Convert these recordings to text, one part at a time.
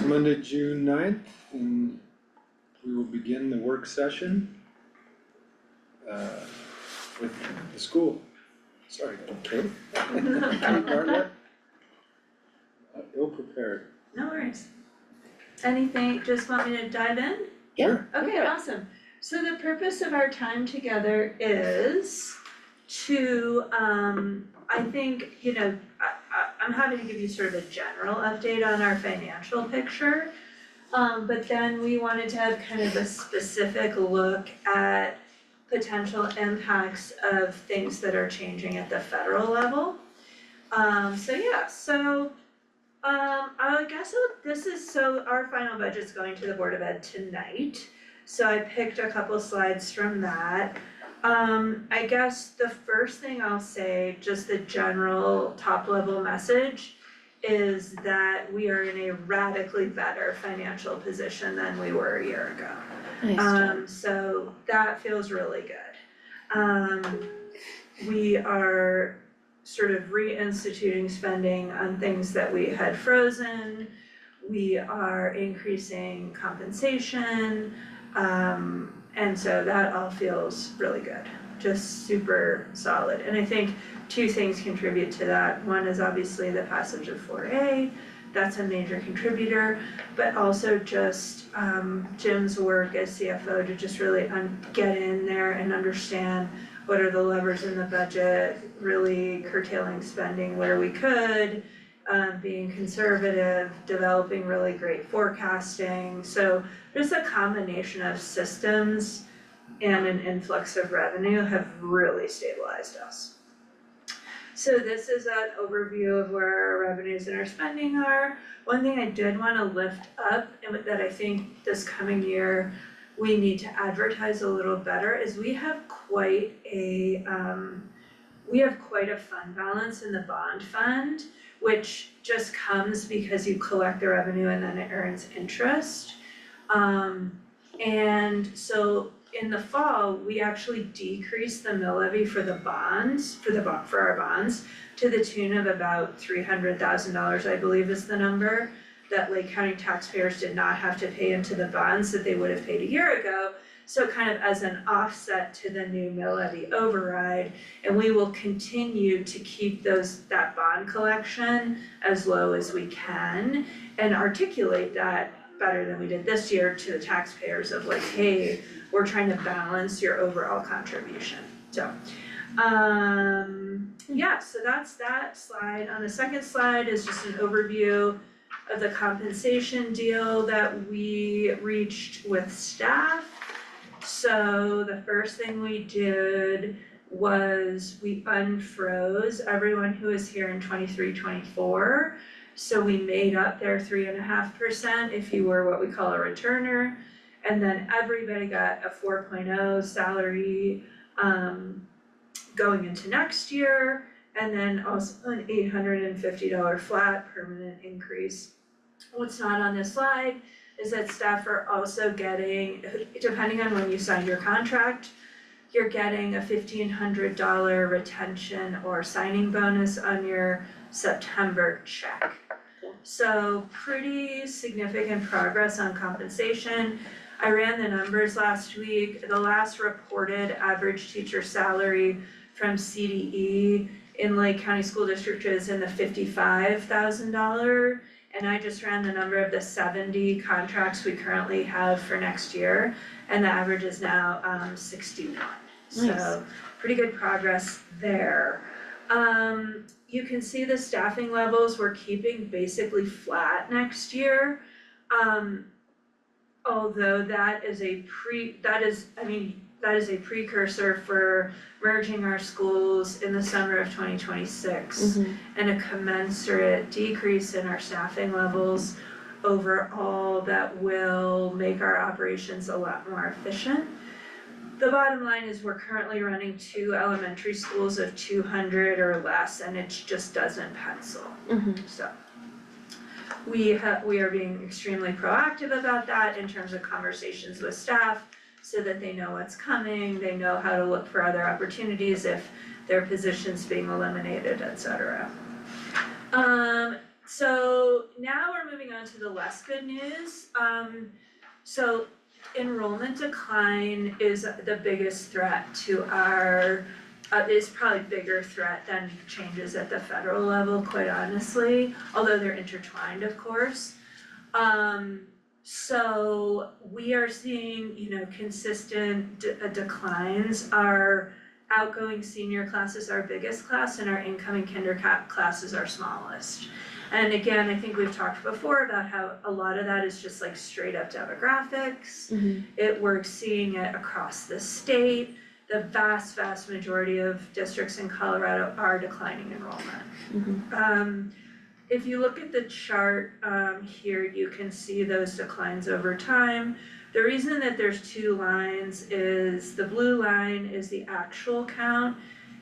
Monday, June 9th, and we will begin the work session with the school. Sorry, Kate. Kate Bartlett. Ill prepared. No worries. Anything, just want me to dive in? Sure. Okay, awesome. So the purpose of our time together is to, I think, I'm happy to give you sort of a general update on our financial picture. But then we wanted to have kind of a specific look at potential impacts of things that are changing at the federal level. Our final budget's going to the Board of Ed tonight, so I picked a couple slides from that. I guess the first thing I'll say, just the general top level message, is that we are in a radically better financial position than we were a year ago. Nice. So that feels really good. We are sort of reinstituting spending on things that we had frozen. We are increasing compensation, and so that all feels really good, just super solid. And I think two things contribute to that. One is obviously the passage of 4A, that's a major contributor, but also just Jim's work as CFO to just really get in there and understand what are the levers in the budget, really curtailing spending where we could, being conservative, developing really great forecasting. So just a combination of systems and an influx of revenue have really stabilized us. So this is an overview of where our revenues and our spending are. One thing I did wanna lift up, and that I think this coming year we need to advertise a little better, is we have quite a fund balance in the bond fund, which just comes because you collect the revenue and then it earns interest. And so in the fall, we actually decreased the mill levy for the bonds, for our bonds, to the tune of about $300,000, I believe is the number, that Lake County taxpayers did not have to pay into the bonds that they would have paid a year ago. So kind of as an offset to the new mill levy override, and we will continue to keep that bond collection as low as we can and articulate that better than we did this year to the taxpayers of like, hey, we're trying to balance your overall contribution. So, so that's that slide. On the second slide is just an overview of the compensation deal that we reached with staff. So the first thing we did was we unfroze everyone who was here in 23-24. So we made up their 3.5% if you were what we call a returner. And then everybody got a 4.0 salary going into next year. And then also an $850 flat permanent increase. What's not on this slide is that staff are also getting, depending on when you signed your contract, you're getting a $1,500 retention or signing bonus on your September check. So pretty significant progress on compensation. I ran the numbers last week. The last reported average teacher salary from CDE in Lake County School District is in the $55,000. And I just ran the number of the 70 contracts we currently have for next year, and the average is now 61. Nice. So pretty good progress there. You can see the staffing levels we're keeping basically flat next year. Although that is a precursor for merging our schools in the summer of 2026 and a commensurate decrease in our staffing levels overall that will make our operations a lot more efficient. The bottom line is we're currently running 2 elementary schools of 200 or less, and it just doesn't pencil. So we are being extremely proactive about that in terms of conversations with staff, so that they know what's coming, they know how to look for other opportunities if their position's being eliminated, etc. So now we're moving on to the less good news. So enrollment decline is the biggest threat to our, is probably bigger threat than changes at the federal level, quite honestly, although they're intertwined, of course. So we are seeing, consistent declines. Our outgoing senior class is our biggest class and our incoming class is our smallest. And again, I think we've talked before about how a lot of that is just like straight up demographics. We're seeing it across the state. The vast majority of districts in Colorado are declining enrollment. If you look at the chart here, you can see those declines over time. The reason that there's two lines is the blue line is the actual count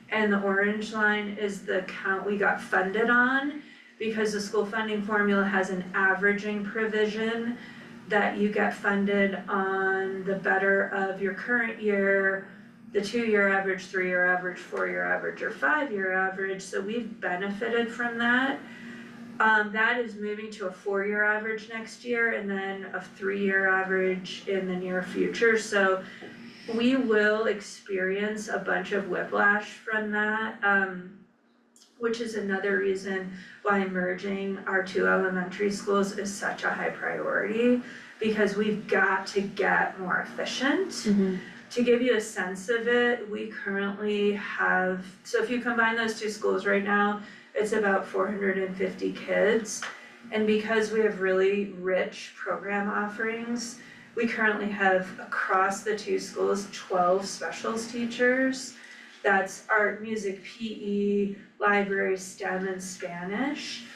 and the orange line is the count we got funded on, because the school funding formula has an averaging provision that you get funded on the better of your current year, the 2-year average, 3-year average, 4-year average, or 5-year average, so we've benefited from that. That is moving to a 4-year average next year and then a 3-year average in the near future, so we will experience a bunch of whiplash from that, which is another reason why merging our 2 elementary schools is such a high priority, because we've got to get more efficient. To give you a sense of it, we currently have, so if you combine those 2 schools right now, it's about 450 kids. And because we have really rich program offerings, we currently have across the 2 schools 12 specials teachers. That's art, music, PE, library, STEM, and Spanish.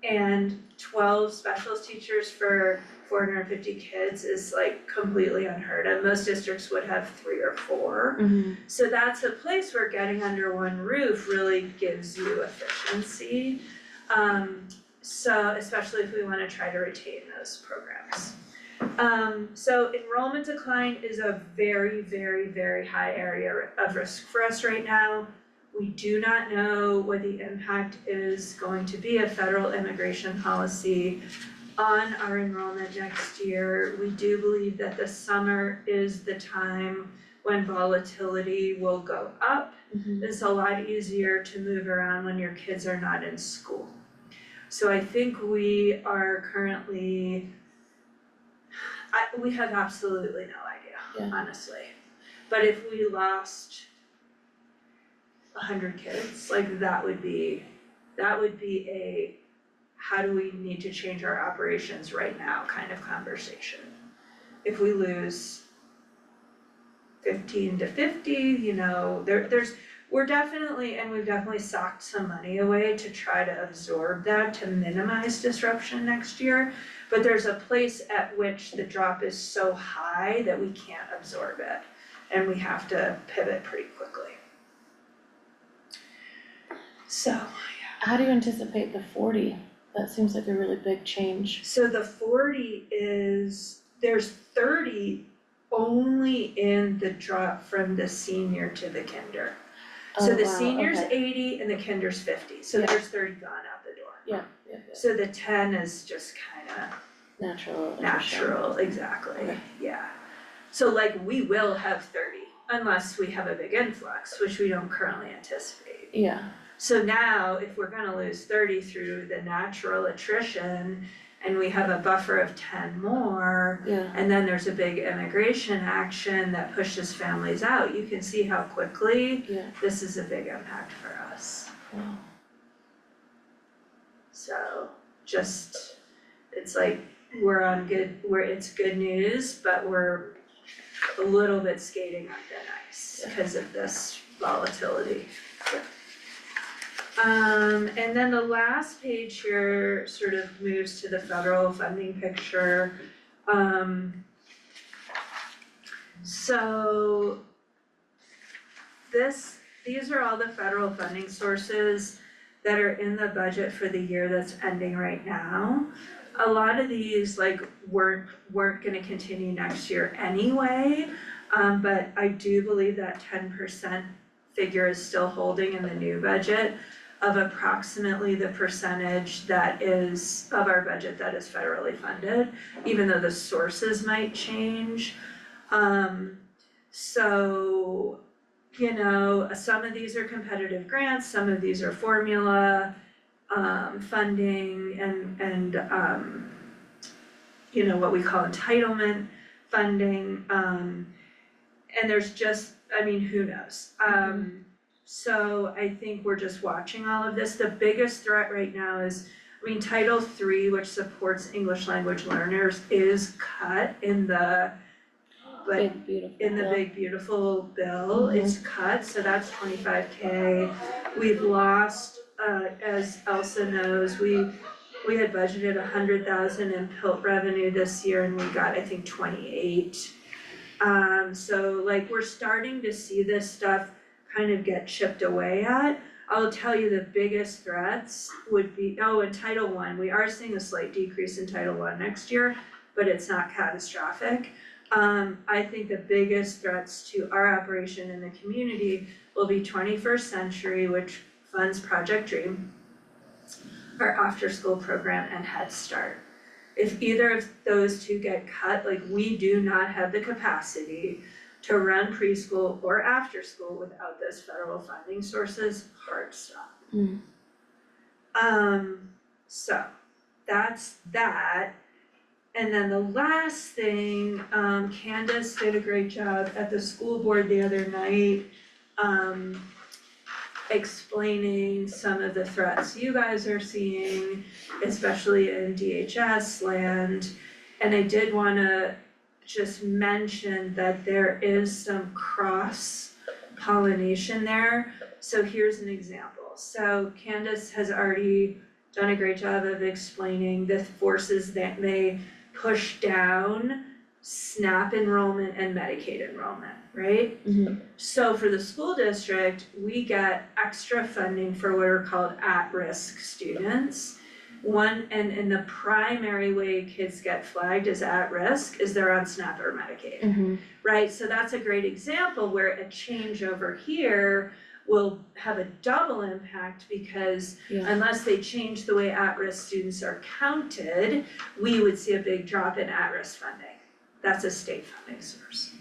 And 12 specials teachers for 450 kids is like completely unheard of. Most districts would have 3 or 4. So that's a place where getting under one roof really gives you efficiency. So especially if we wanna try to retain those programs. So enrollment decline is a very high area of risk for us right now. We do not know what the impact is going to be of federal immigration policy on our enrollment next year. We do believe that the summer is the time when volatility will go up. It's a lot easier to move around when your kids are not in school. So I think we are currently, we have absolutely no idea, honestly. But if we lost 100 kids, like that would be a how do we need to change our operations right now kind of conversation. If we lose 15 to 50, we're definitely, and we've definitely socked some money away to try to absorb that, to minimize disruption next year. But there's a place at which the drop is so high that we can't absorb it, and we have to pivot pretty quickly. So, yeah. How do you anticipate the 40? That seems like a really big change. So the 40 is, there's 30 only in the drop from the senior to the kinder. So the senior's 80 and the kinder's 50, so there's 30 gone out the door. Yeah. So the 10 is just kinda Natural, exactly, Okay. yeah. So like we will have 30 unless we have a big influx, which we don't currently anticipate. Yeah, So now, if we're gonna lose 30 through the natural attrition, and we have a buffer of 10 more, yeah, and then there's a big immigration action that pushes families out, you can see how quickly yeah, this is a big impact for us. wow. So, just, it's like, it's good news, but we're a little bit skating on thin ice because of this volatility. And then the last page here sort of moves to the federal funding picture. So these are all the federal funding sources that are in the budget for the year that's ending right now. A lot of these weren't gonna continue next year anyway, but I do believe that 10% figure is still holding in the new budget. of approximately the percentage that is of our budget that is federally funded, even though the sources might change. So, you know, some of these are competitive grants, some of these are formula funding and you know, what we call entitlement funding, and there's just, I mean, who knows? So I think we're just watching all of this. The biggest threat right now is, I mean, Title III, which supports English language learners, is cut in the Big beautiful in the bill. big beautiful bill, it's cut, so that's 25K. We've lost, as Elsa knows, we had budgeted 100,000 in PILT revenue this year and we got, I think, 28. So like we're starting to see this stuff kind of get chipped away at. I'll tell you the biggest threats would be, in Title I, we are seeing a slight decrease in Title I next year, but it's not catastrophic. I think the biggest threats to our operation in the community will be 21st Century, which funds Project Dream, our after-school program, and Head Start. If either of those two get cut, like we do not have the capacity to run preschool or after school without those federal funding sources, hard stop. So that's that. And then the last thing, Candace did a great job at the school board the other night, explaining some of the threats you guys are seeing, especially in DHS land. And I did wanna just mention that there is some cross pollination there. So here's an example. So Candace has already done a great job of explaining the forces that may push down SNAP enrollment and Medicaid enrollment, right? So for the school district, we get extra funding for what are called at-risk students. And the primary way kids get flagged as at risk is they're on SNAP or Medicaid, right? So that's a great example where a change over here will have a double impact because unless they change the way at-risk students are counted, we would see a big drop in at-risk funding. That's a state funding source.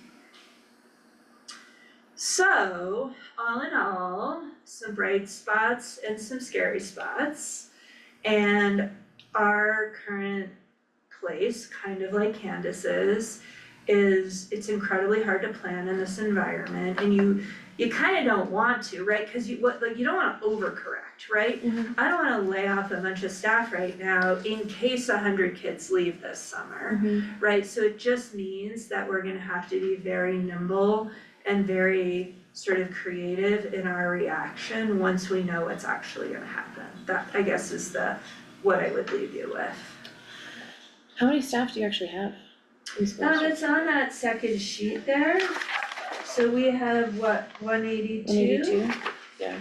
So, all in all, some bright spots and some scary spots. And our current place, kind of like Candace's, is it's incredibly hard to plan in this environment, and you kind of don't want to, right? Because you don't want to overcorrect, right? I don't want to lay off a bunch of staff right now in case 100 kids leave this summer, right? So it just means that we're going to have to be very nimble and very sort of creative in our reaction once we know what's actually going to happen. That, I guess, is what I would leave you with. How many staff do you actually have in school district? It's on that second sheet there. So we have what, 182? 182? Yeah.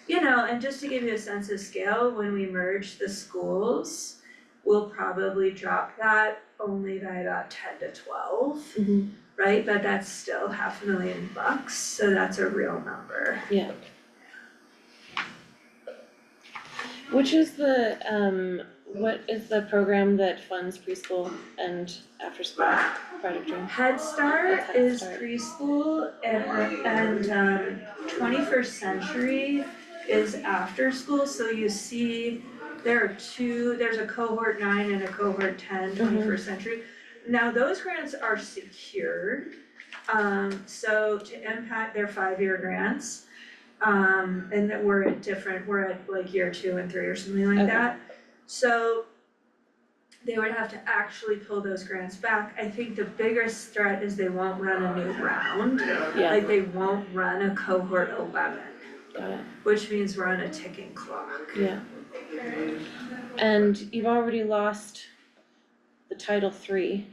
You know, and just to give you a sense of scale, when we merge the schools, we'll probably drop that only by about 10 to 12, right? But that's still $500,000, so that's a real number. Yeah. Which is what is the program that funds preschool and after school, Project Dream? Head Start Head is Start. preschool and 21st Century is after school, so you see there are two, there's a cohort 9 and a cohort 10, 21st Century. Now those grants are secured, so to impact their 5-year grants, and that we're at like year 2 and 3 or something like that. So they would have to actually pull those grants back. I think the biggest threat is they won't run a new round, like they won't run a cohort 11. Got it. Which means we're on a ticking clock. Yeah. And you've already lost the Title III.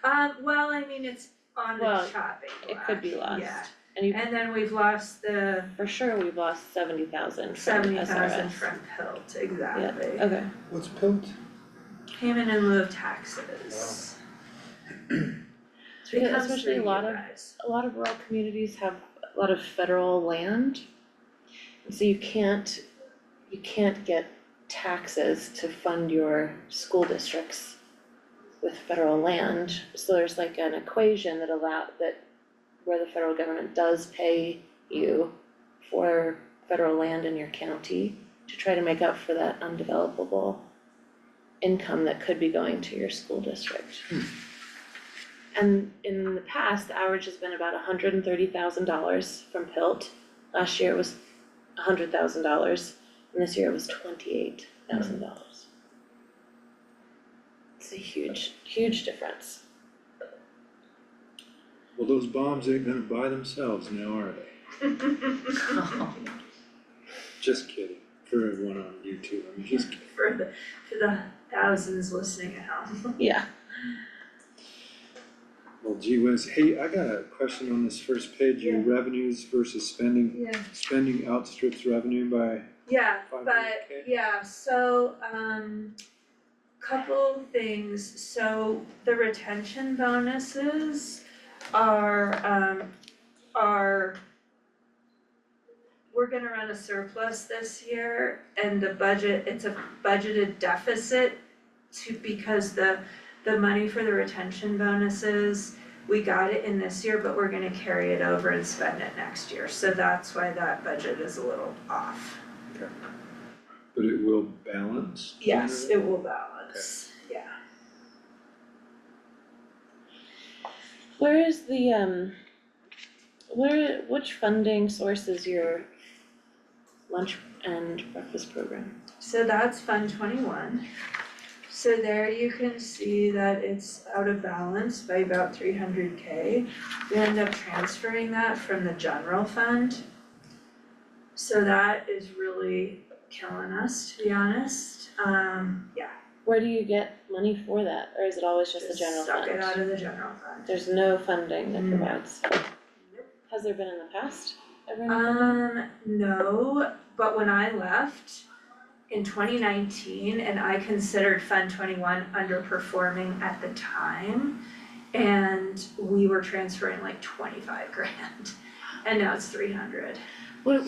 Well, I mean, it's on the chopping block. It could be lost. Yeah. And then we've lost for sure we've lost 70,000 from 70,000 SRS. from PILT, exactly. Yeah, okay. What's PILT? Payment in lieu of taxes. Especially a lot of rural communities have a lot of federal land So you can't get taxes to fund your school districts with federal land. So there's like an equation that where the federal government does pay you for federal land in your county to try to make up for that undevelopable income that could be going to your school district. And in the past, the average has been about $130,000 from PILT. Last year it was $100,000, and this year it was $28,000. It's a huge, huge difference. Well, those bombs ain't gonna buy themselves now, are they? Just kidding, for everyone on YouTube, I'm just kidding. For the thousands listening at home. Yeah. Well, gee whiz, hey, I got a question on this first page, your Yeah. revenues versus spending. Yeah. Spending outstrips revenue by Yeah, 500K? yeah, so, couple things, so the retention bonuses are, we're gonna run a surplus this year, and it's a budgeted deficit because the money for the retention bonuses, we got it in this year, but we're gonna carry it over and spend it next year, so that's why that budget is a little off. Okay. But it will balance? Yes, it will balance, yeah. Where is the, which funding source is your lunch and breakfast program? So that's Fund 21. So there you can see that it's out of balance by about 300K. We end up transferring that from the general fund. So that is really killing us, to be honest. Yeah. Where do you get money for that, or is it always just the Just general fund? suck it out of the general fund. There's no funding that No. provides. Nope. Has there been in the past ever any funding? No, but when I left in 2019, and I considered Fund 21 underperforming at the time, and we were transferring like 25 grand, and now it's 300.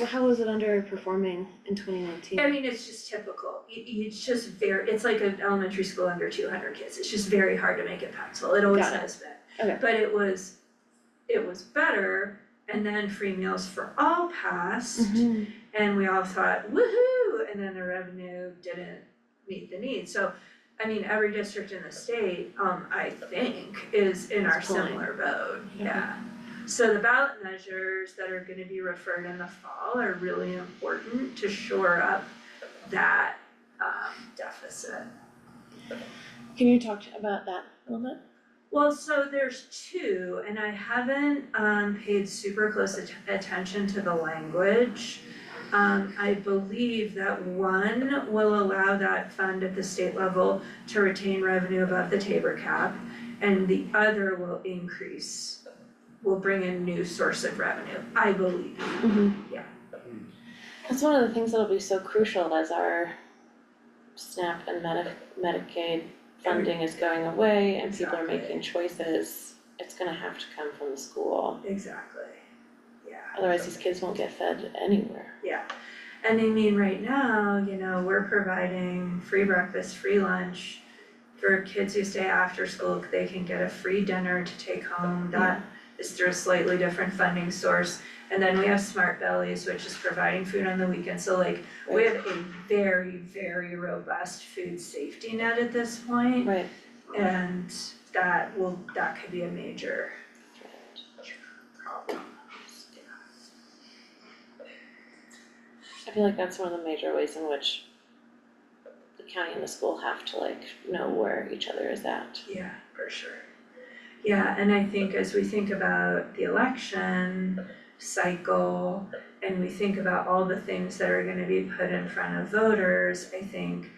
How was it underperforming in 2019? I mean, it's just typical, it's just it's like an elementary school under 200 kids, it's just very hard to make it impactful, it always Got it. has been. Okay. But it was better, and then free meals for all passed, Mhm. and we all thought, woohoo, and then the revenue didn't meet the need, so, I mean, every district in the state, I think, is in our It's pulling. similar boat, Okay. yeah. So the ballot measures that are gonna be referred in the fall are really important to shore up that, deficit. Can you talk about that a little bit? Well, so there's two, and I haven't paid super close attention to the language. I believe that one will allow that fund at the state level to retain revenue above the Tabor cap, and the other will bring in new source of revenue, I believe. Yeah. That's one of the things that'll be so crucial as our SNAP and Medicaid funding is going away and people are Exactly. making choices. It's gonna have to come from the school, Exactly, yeah. otherwise these kids won't get fed anywhere. Yeah, and I mean, right now, we're providing free breakfast, free lunch. For kids who stay after school, they can get a free dinner to take home, that is through a slightly different funding source. And then we have Smart Bellies, which is providing food on the weekend, so like, we have a very, very robust food safety net at this point. Right. And that could be a major problem. I feel like that's one of the major ways in which the county and the school have to like know where each other is at. Yeah, for sure. Yeah, and I think as we think about the election cycle and we think about all the things that are gonna be put in front of voters, I think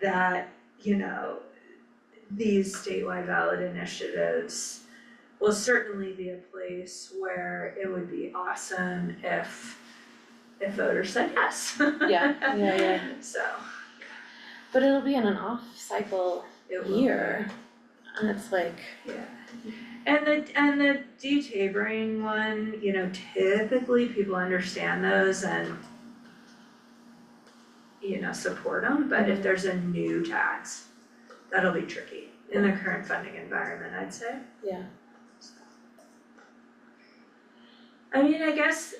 that, these statewide ballot initiatives will certainly be a place where it would be awesome if voters said yes. Yeah. So, But it'll be in an off cycle it will be. year, and it's like, Yeah, and the detabering one, typically people understand those and support them, but if there's a new tax, that'll be tricky in the current funding environment, I'd say. Yeah. I mean, I guess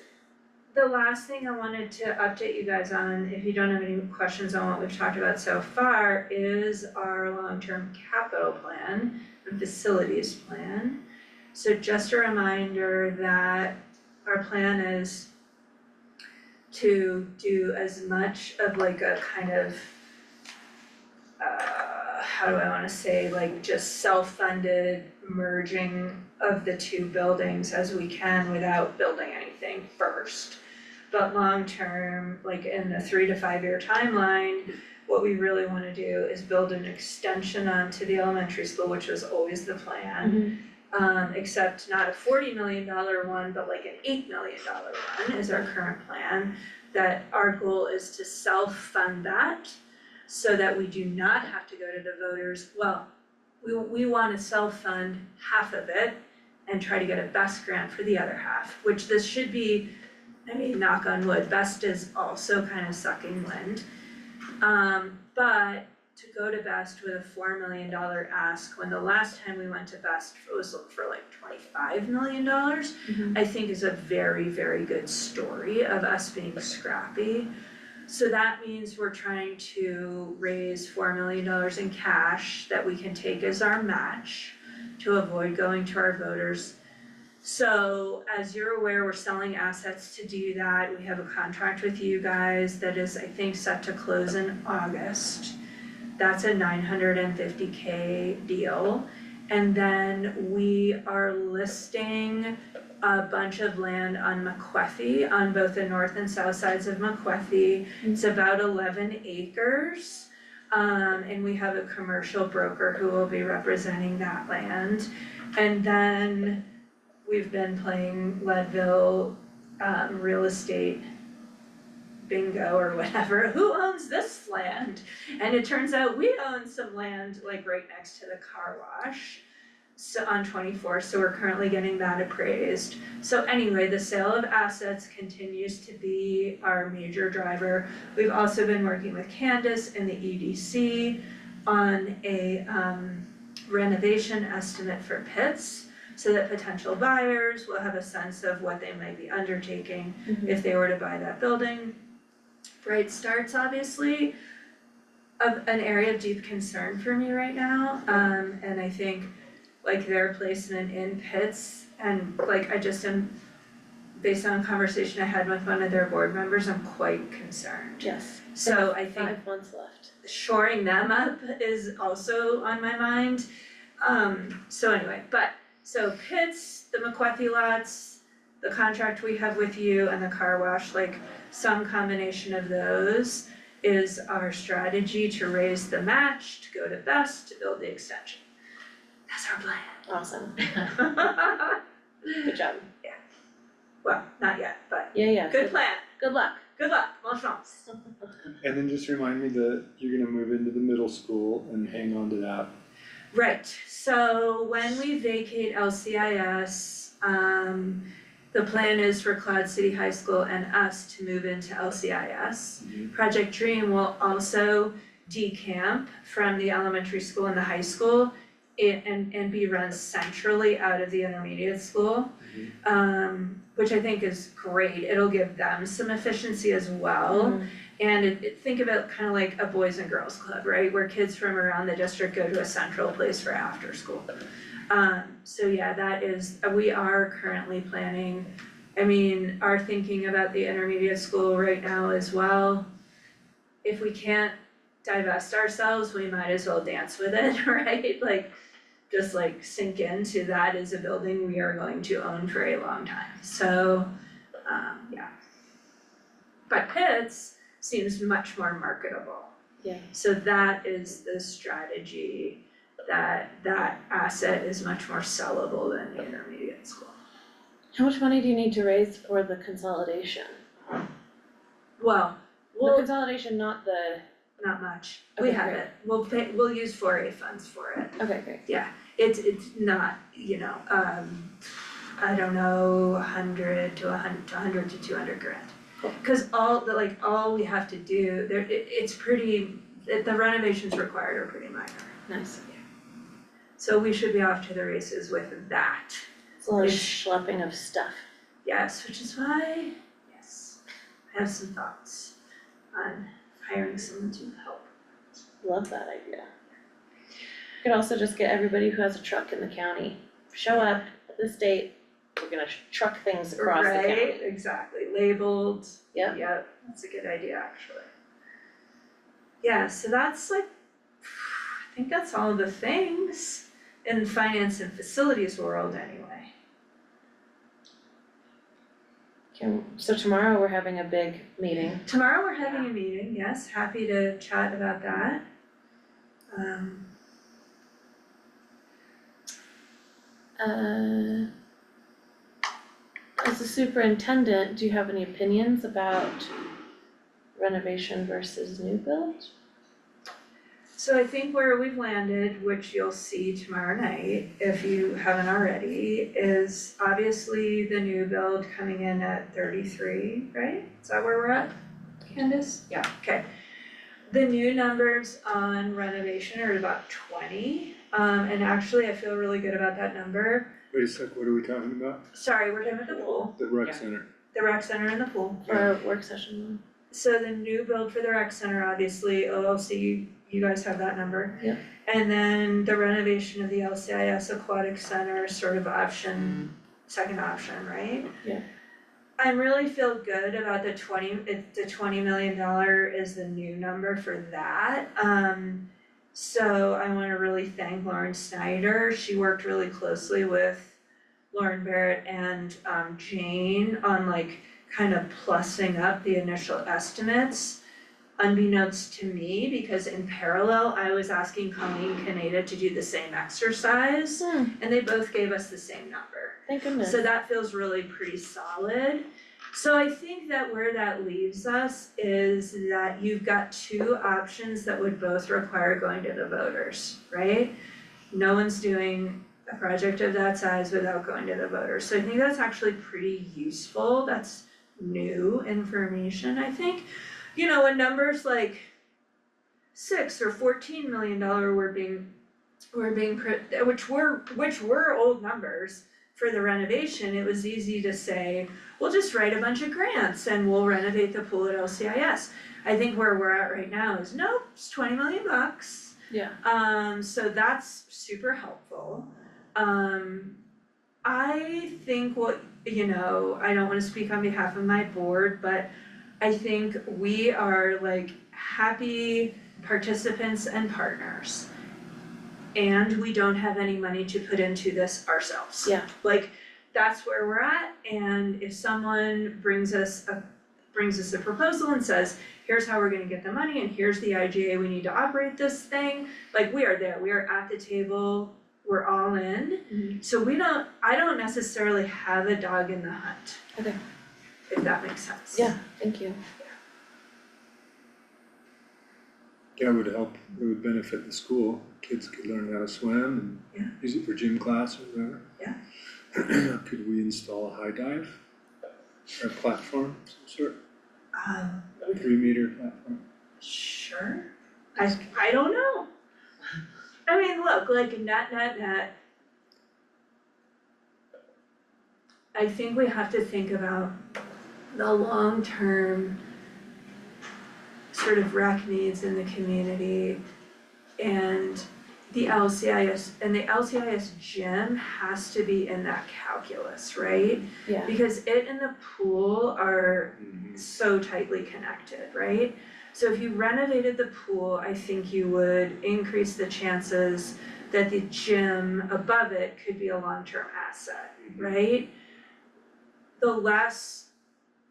the last thing I wanted to update you guys on, if you don't have any questions on what we've talked about so far, is our long-term capital plan and facilities plan. So just a reminder that our plan is to do as much of like a kind of how do I wanna say, like just self-funded merging of the two buildings as we can without building anything first. But long-term, like in the 3 to 5 year timeline, what we really wanna do is build an extension onto the elementary school, which was always the plan. Except not a $40 million one, but like an $8 million one is our current plan. That our goal is to self-fund that so that we do not have to go to the voters. Well, we wanna self-fund half of it and try to get a BEST grant for the other half, which this should be, I mean, knock on wood, BEST is also kind of sucking wind. But to go to BEST with a $4 million ask, when the last time we went to BEST was for like $25 million, I think is a very, very good story of us being scrappy. So that means we're trying to raise $4 million in cash that we can take as our match to avoid going to our voters. So as you're aware, we're selling assets to do that. We have a contract with you guys that is, I think, set to close in August. That's a $950K deal. And then we are listing a bunch of land on McQueffey, on both the north and south sides of McQueffey. It's about 11 acres. And we have a commercial broker who will be representing that land. And then we've been playing Leadville real estate bingo or whatever, who owns this land? And it turns out we own some land like right next to the car wash, so on 24, so we're currently getting that appraised. So anyway, the sale of assets continues to be our major driver. We've also been working with Candace and the EDC on a renovation estimate for pits, so that potential buyers will have a sense of what they might be undertaking if they were to buy that building. Bright Start's obviously an area of deep concern for me right now, and I think like their placement in pits, and like I just am, based on a conversation I had with one of their board members, I'm quite concerned. Yes. So I think 5 months left. shoring them up is also on my mind. So anyway, so pits, the McQueffey lots, the contract we have with you, and the car wash, like some combination of those is our strategy to raise the match, to go to BEST, to build the extension. That's our plan. Awesome. Good job. Well, not yet, but Yeah. good plan. Good luck. Good luck, bonne chance. And then just remind me that you're gonna move into the middle school and hang on to that. Right, so when we vacate LCIS, the plan is for Cloud City High School and us to move into LCIS. Project Dream will also decamp from the elementary school and the high school and be run centrally out of the intermediate school. Which I think is great, it'll give them some efficiency as well. And think about kind of like a boys and girls club, right, where kids from around the district go to a central place for after school. So yeah, that is, we are currently planning, I mean, our thinking about the intermediate school right now as well. If we can't divest ourselves, we might as well dance with it, right? Like, just like sink into that is a building we are going to own for a long time, so, yeah. But Pitts seems much more marketable. Yeah. So that is the strategy, that asset is much more sellable than the intermediate school. How much money do you need to raise for the consolidation? Well, The consolidation, not the, not much, we Okay, have great. it, we'll use 4A funds for it. okay, great. It's not, I don't know, 100 to 200 grand. Cool. Cause all we have to do, it's pretty, the renovations required are pretty minor. Nice. So we should be off to the races with that. It's a lot of Yes. schlepping of stuff. Yes, which is why, yes, I have some thoughts on hiring someone to help. Love that idea. Could also just get everybody who has a truck in the county, show up at this date, we're gonna truck things across the county. Right, exactly, labeled. Yep. Yep, that's a good idea, actually. Yeah, so that's like, I think that's all the things in finance and facilities world anyway. So tomorrow we're having a big meeting. Tomorrow we're having a meeting, yes, happy to chat about that. As a superintendent, do you have any opinions about renovation versus new build? So I think where we've landed, which you'll see tomorrow night, if you haven't already, is obviously the new build coming in at 33, right? Is that where we're at, Candace? Yeah. Okay. The new numbers on renovation are about 20, and actually I feel really good about that number. Wait a sec, what are we talking about? Sorry, we're talking about the pool, The rec center. the rec center and the pool. For our work session? So the new build for the rec center, obviously, OLC, you guys have that number. Yep. And then the renovation of the LCIS Aquatic Center, sort of option, second option, right? Yeah. I really feel good about the $20 million is the new number for that. So I wanna really thank Lauren Snyder, she worked really closely with Lauren Barrett and Jane on like kind of plussing up the initial estimates, unbeknownst to me, because in parallel, I was asking Colleen Canada to do the same exercise, and they both gave us the same number. Thank goodness. So that feels really pretty solid. So I think that where that leaves us is that you've got two options that would both require going to the voters, right? No one's doing a project of that size without going to the voters. So I think that's actually pretty useful. That's new information, I think. You know, when numbers like $6 or $14 million which were old numbers for the renovation, it was easy to say, we'll just write a bunch of grants and we'll renovate the pool at LCIS. I think where we're at right now is, nope, it's $20 million. Yeah. So that's super helpful. I think I don't wanna speak on behalf of my board, but I think we are like happy participants and partners. And we don't have any money to put into this ourselves. Yeah. Like, that's where we're at, and if someone brings us a proposal and says, here's how we're gonna get the money and here's the IGA we need to operate this thing, like we are there, we are at the table, we're all in. Mhm. So I don't necessarily have a dog in the hunt. Okay. If that makes sense. Yeah, thank you. Yeah, it would help, it would benefit the school, kids could learn how to swim Yeah. and use it for gym class or whatever. Yeah. Could we install a high dive? Or a platform of some sort, a 3-meter platform? Sure, I don't know. I mean, look, like net. I think we have to think about the long-term sort of rec needs in the community, and the LCIS gym has to be in that calculus, right? Yeah. Because it and the pool are so tightly connected, right? So if you renovated the pool, I think you would increase the chances that the gym above it could be a long-term asset, right? The less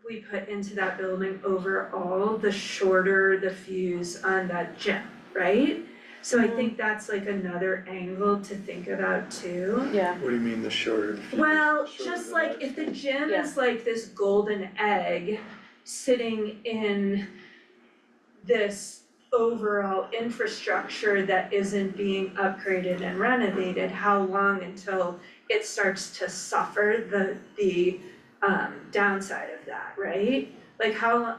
we put into that building overall, the shorter the fuse on that gym, right? So I think that's like another angle to think about too. Yeah. What do you mean the shorter the fuse? Well, Shorter just the like if the lifespan? gym is like this golden egg sitting in this overall infrastructure that isn't being upgraded and renovated, how long until it starts to suffer the downside of that, right? Like for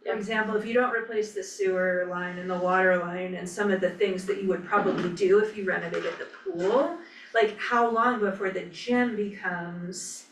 Yeah. example, if you don't replace the sewer line and the water line and some of the things that you would probably do if you renovated the pool, like how long before the gym becomes,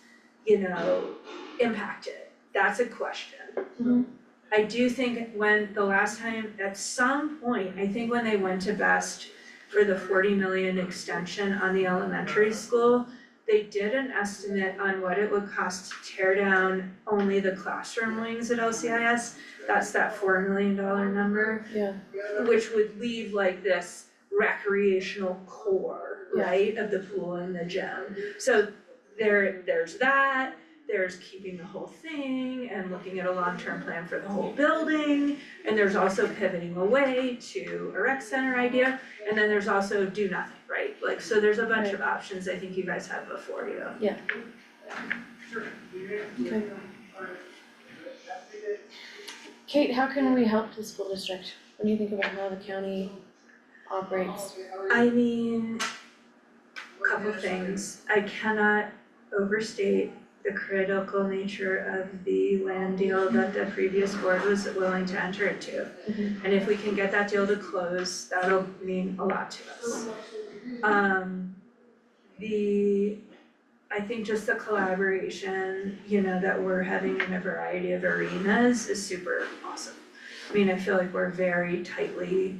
impacted? That's a question. Mhm. I do think when the last time, at some point, I think when they went to best for the 40 million extension on the elementary school, they did an estimate on what it would cost to tear down only the classroom wings at LCIS. That's that $4 million number, Yeah, which would leave like this recreational core, Yeah. right, of the pool and the gym. So there's that, there's keeping the whole thing and looking at a long-term plan for the whole building. And there's also pivoting away to a rec center idea, and then there's also do nothing, right? Like, so there's a bunch of options I think you guys have before you. okay. Kate, how can we help the school district when you think about how the county operates? I mean, couple things. I cannot overstate the critical nature of the land deal that the previous board was willing to enter into. Mhm. And if we can get that deal to close, that'll mean a lot to us. I think just the collaboration, that we're having in a variety of arenas is super awesome. I mean, I feel like we're very tightly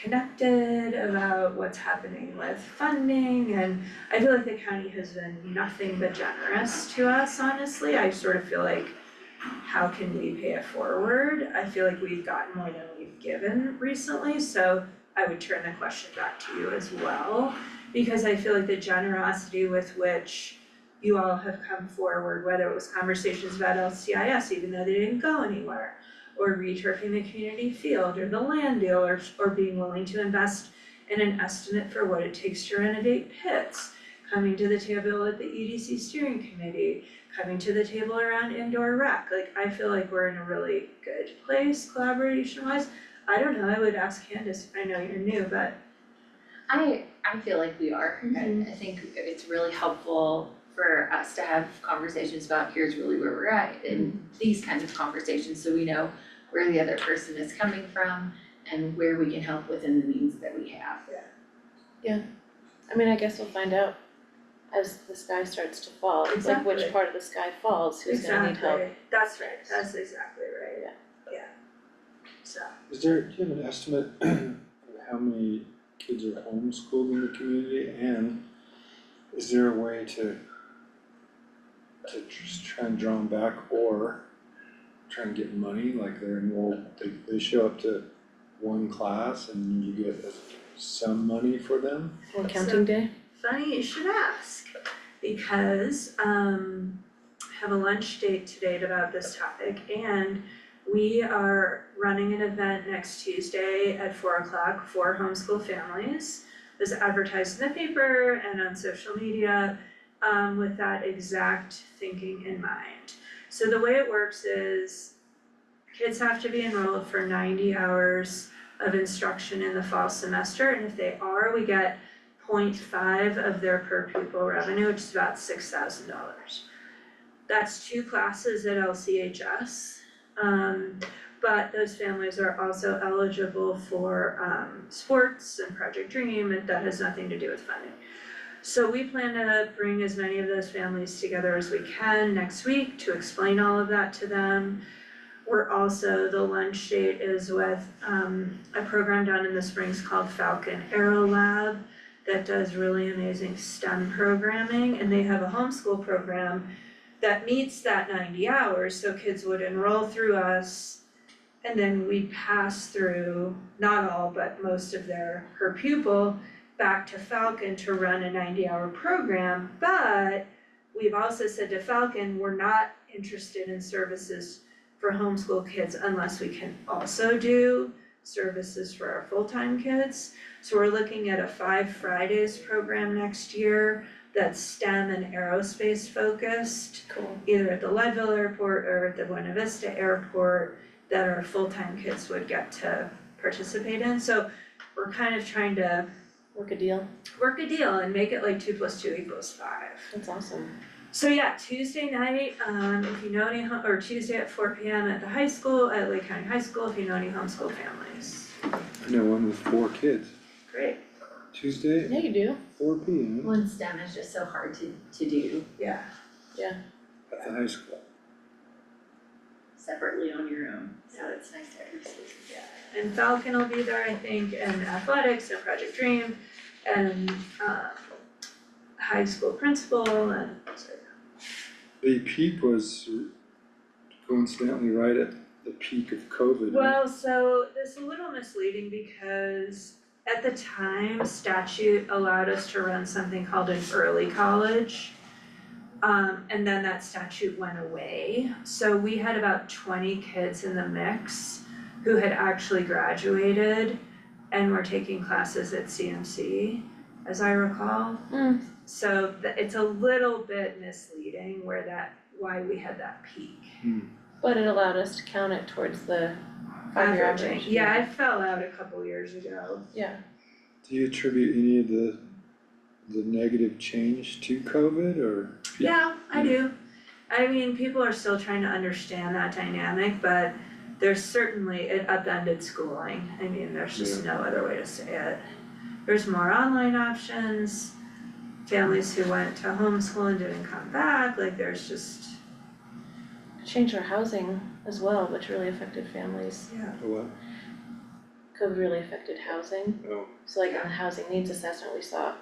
connected about what's happening with funding, and I feel like the county has been nothing but generous to us, honestly. I sort of feel like, how can we pay it forward? I feel like we've gotten more than we've given recently, so I would turn the question back to you as well, because I feel like the generosity with which you all have come forward, whether it was conversations about LCIS, even though they didn't go anywhere, or returfing the community field, or the land deal, or being willing to invest in an estimate for what it takes to renovate pits, coming to the table at the EDC steering committee, coming to the table around indoor rec. Like, I feel like we're in a really good place collaboration wise. I don't know, I would ask Candace, I know you're new, but. I feel like we are. I think it's really helpful for us to have conversations about here's really where we're at in these kinds of conversations, so we know where the other person is coming from and where we can help within the means that we have. I mean, I guess we'll find out as the sky starts to fall, it's like which Exactly. part of the sky falls, who's gonna need help. Exactly, that's right, that's exactly right. Yeah. So, Do you have an estimate of how many kids are homeschooled in the community, and is there a way to just try and draw them back, or try and get money, like they're enrolled, they show up to one class and you get some money for them? On counting day? funny you should ask, because I have a lunch date today about this topic, and we are running an event next Tuesday at 4:00 for homeschool families. It was advertised in the paper and on social media, with that exact thinking in mind. So the way it works is kids have to be enrolled for 90 hours of instruction in the fall semester, and if they are, we get 0.5 of their per pupil revenue, which is about $6,000. That's 2 classes at LCHS. But those families are also eligible for sports and Project Dream, and that has nothing to do with funding. So we plan to bring as many of those families together as we can next week to explain all of that to them. We're also, the lunch date is with a program down in the Springs called Falcon Aero Lab that does really amazing STEM programming, and they have a homeschool program that meets that 90 hours, so kids would enroll through us, and then we pass through, not all, but most of their per pupil back to Falcon to run a 90-hour program. But we've also said to Falcon, we're not interested in services for homeschool kids unless we can also do services for our full-time kids. So we're looking at a 5 Fridays program next year that's STEM and aerospace focused. Cool. Either at the Leadville Airport or at the Buena Vista Airport, that our full-time kids would get to participate in. So we're kind of trying to Work a deal, work a deal and make it like 2 + 2 = 5. that's awesome. So yeah, Tuesday night, if you know any, or Tuesday at 4 p.m. at the high school, at Lake County High School, if you know any homeschool families. I know one with 4 kids. Great, Tuesday, Yeah, you do. 4 p.m. One STEM is just so hard to do yeah. at the high school. separately on your own, so it's nice to have resources. And Falcon will be there, I think, and athletics and Project Dream and high school principal and The peak was coincidentally right at the peak of COVID. well, so this is a little misleading because at the time statute allowed us to run something called an early college. And then that statute went away, so we had about 20 kids in the mix who had actually graduated and were taking classes at CMC, as I recall. So it's a little bit misleading why we had that peak. But it allowed us to count it towards the 5-year Averaging, average. yeah, I fell out a couple years ago. Yeah, Do you attribute any of the negative change to COVID or? Yeah, I do. I mean, people are still trying to understand that dynamic, but there's certainly, it upended schooling. I mean, there's just no other way to say it. There's more online options, families who went to homeschool and didn't come back, like there's just, changed our housing as well, which really affected families. yeah. What? COVID really affected housing. Oh, So like in the housing needs assessment, we saw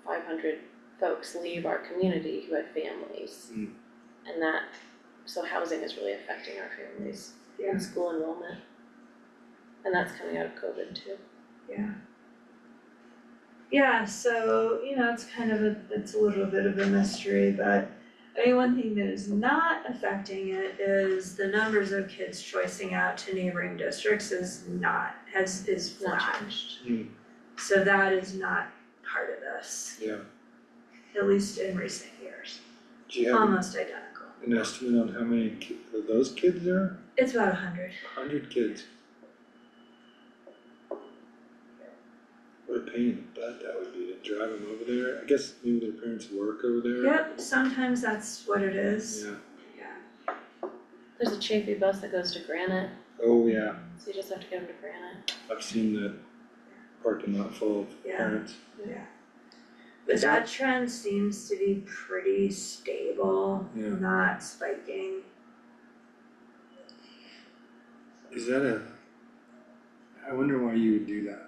500 folks leave our community who had families. And so housing is really affecting our families and school enrollment. And that's coming out of COVID too. Yeah, so, it's a little bit of a mystery, but I mean, one thing that is not affecting it is the numbers of kids choicing out to neighboring districts is Not flat. changed. So that is not part of this, yeah. at least in recent years, Do you have almost identical. an estimate on how many of those kids there are? It's about 100. 100 kids. What a pain in the butt that would be to drive them over there. I guess maybe their parents work over there. Yep, sometimes that's what it is. Yeah. There's a Chafee bus that goes to Granite, Oh, yeah. so you just have to get them to Granite. I've seen the parking lot full of Yeah. parents. But Is that trend seems to be pretty stable, Yeah. not spiking. Is that I wonder why you would do that,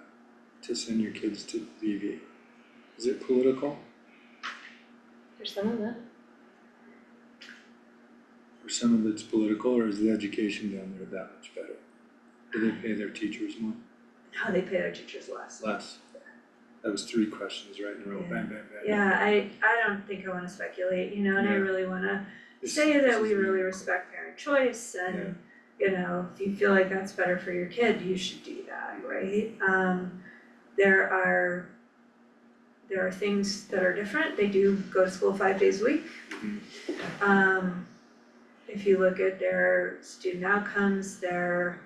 to send your kids to VV. Is it political? There's some of it. Or some of it's political, or is the education down there that much better? Do they pay their teachers more? No, they pay their teachers less. Less? That was 3 questions right in a row, bang, bang, bang. Yeah, I don't think I wanna speculate, and I Yeah. really wanna This- say this that we is really weird. respect parent choice and, if you feel like that's better for your kid, you should do that, right? There are things that are different, they do go to school 5 days a week. If you look at their student outcomes, they're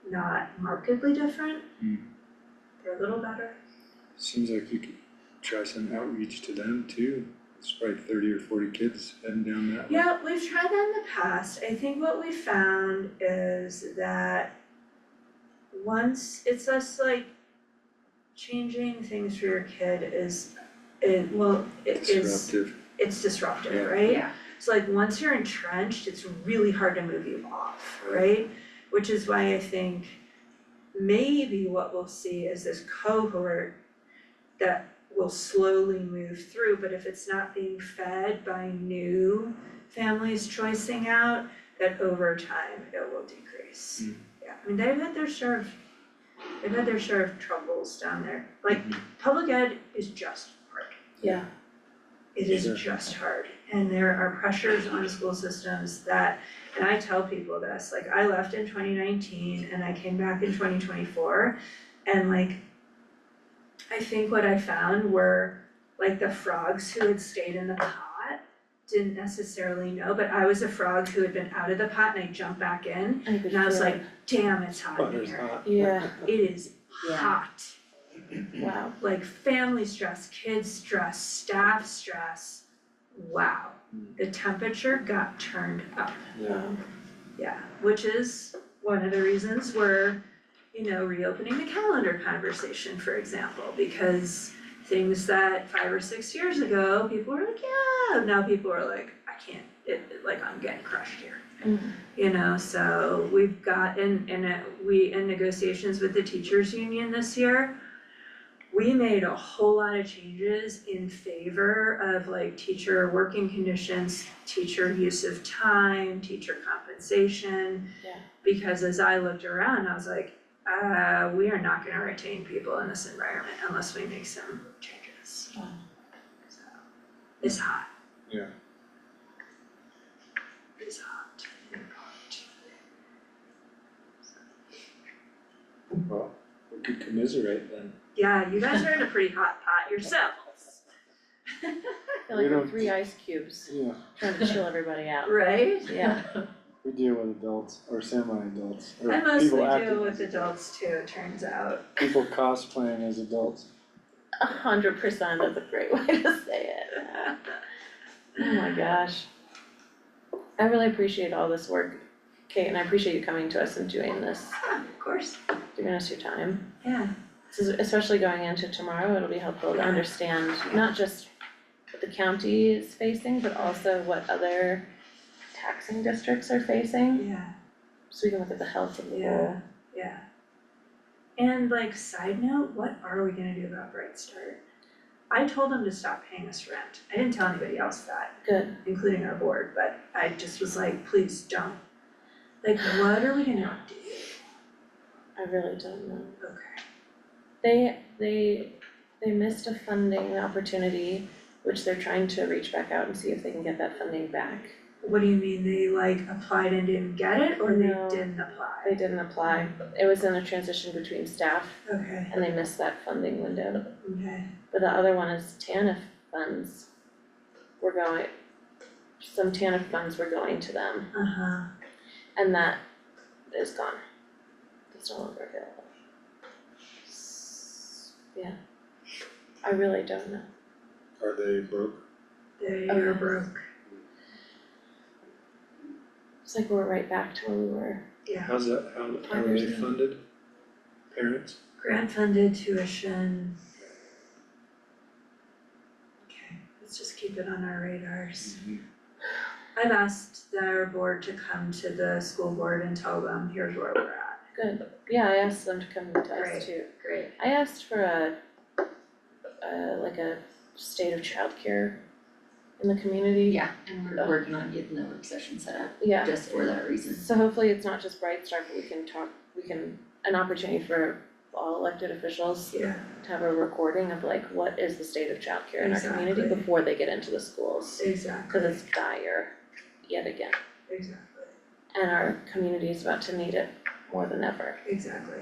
not markedly different. They're a little better. Seems like you could try some outreach to them too. It's probably 30 or 40 kids heading down that way. Yeah, we've tried that in the past. I think what we found is that once it's just like changing things for your kid is Disruptive. it's disruptive, Yeah. right? Yeah, So like once you're entrenched, it's really hard to move you off, right? Which is why I think maybe what we'll see is this cohort that will slowly move through, but if it's not being fed by new families choicing out, that over time it will decrease. Yeah, I mean, they've had their share of troubles down there, like public ed is just hard. Yeah. It is Sure. just hard, and there are pressures on school systems that, and I tell people this, like I left in 2019 and I came back in 2024, and like I think what I found were like the frogs who had stayed in the pot didn't necessarily know, but I was a frog who had been out of the pot and I jumped back in, and I was like, damn, it's hot in Butter's here. hot. Yeah, It is Yeah. hot. wow. Like family stress, kids stress, staff stress, wow, the temperature got turned up. Yeah, Yeah, which is one of the reasons we're, reopening the calendar conversation, for example, because things that 5 or 6 years ago, people were like, yeah, now people are like, I can't, I'm getting crushed here. So we've got, in negotiations with the teachers union this year, we made a whole lot of changes in favor of like teacher working conditions, teacher use of time, teacher compensation. Yeah. Because as I looked around, I was like, we are not gonna retain people in this environment unless we make some changes. Wow. So, it's hot, yeah. it's hot, and hot. Well, we could commiserate then. Yeah, you guys are in a pretty hot pot yourselves. I feel We like we're don't- 3 ice cubes Yeah, trying to chill everybody out. Right? Yeah. we deal with adults or semi-adults or I people mostly acting deal as with adults too, it turns out. People cosplaying as adults. 100%, that's a great way to say it. Oh my gosh. I really appreciate all this work, Kate, and I appreciate you coming to us and doing this, Of course, giving us your time. yeah, This is especially going into tomorrow, it'll be helpful to understand not just what the county is facing, but also what other taxing districts are facing, yeah. so we can look at the health of the Yeah. whole. Yeah. And like side note, what are we gonna do about Bright Start? I told them to stop paying us rent. I didn't tell anybody else that, Good, including our board, but I just was like, please don't. Like, what are we gonna do? I really don't know. Okay. They missed a funding opportunity, which they're trying to reach back out and see if they can get that funding back. What do you mean, they like applied and didn't get it, or they No. didn't apply? They didn't apply, it was in a transition between staff Okay, and they missed that funding window. okay, But the other one is TANF funds. Some TANF funds were going to them, uh-huh, and that is gone. It's no longer available. Yeah. I really don't know. Are they broke? they Oh, are yeah. broke, It's like we're right back to where we were. yeah. How are they funded? Parents? Grant funded tuition. Okay, let's just keep it on our radars. I've asked our board to come to the school board and tell them, here's where we're at. Good, yeah, I asked them to come to Great. us too. Great. I asked for a state of childcare in the community. Yeah, and we're working on getting the work session set up Yeah, just for that reason. so hopefully it's not just Bright Start, but an opportunity for all elected officials Yeah, to have a recording of like, what is the state of childcare in our community Exactly. before they get into the schools, exactly, cause it's dire yet again, exactly, and our community is about to need it more than ever. exactly.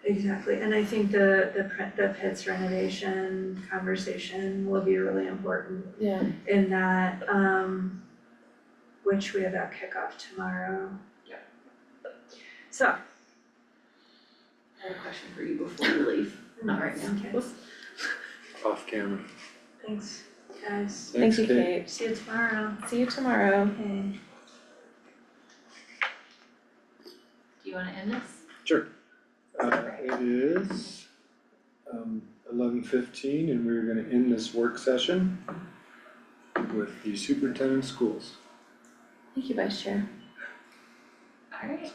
Exactly, and I think the pits renovation conversation will be really important Yeah, in that, which we have that kickoff tomorrow. Yep. So, I have a question for you before you leave, not right now. Okay. Off camera. Thanks, guys. thank you, Kate. Kate, See you tomorrow. see you tomorrow. Okay. Do you wanna end this? Sure. It is 11:15 and we're gonna end this work session with the superintendent of schools. Thank you, Vice Chair. Alright.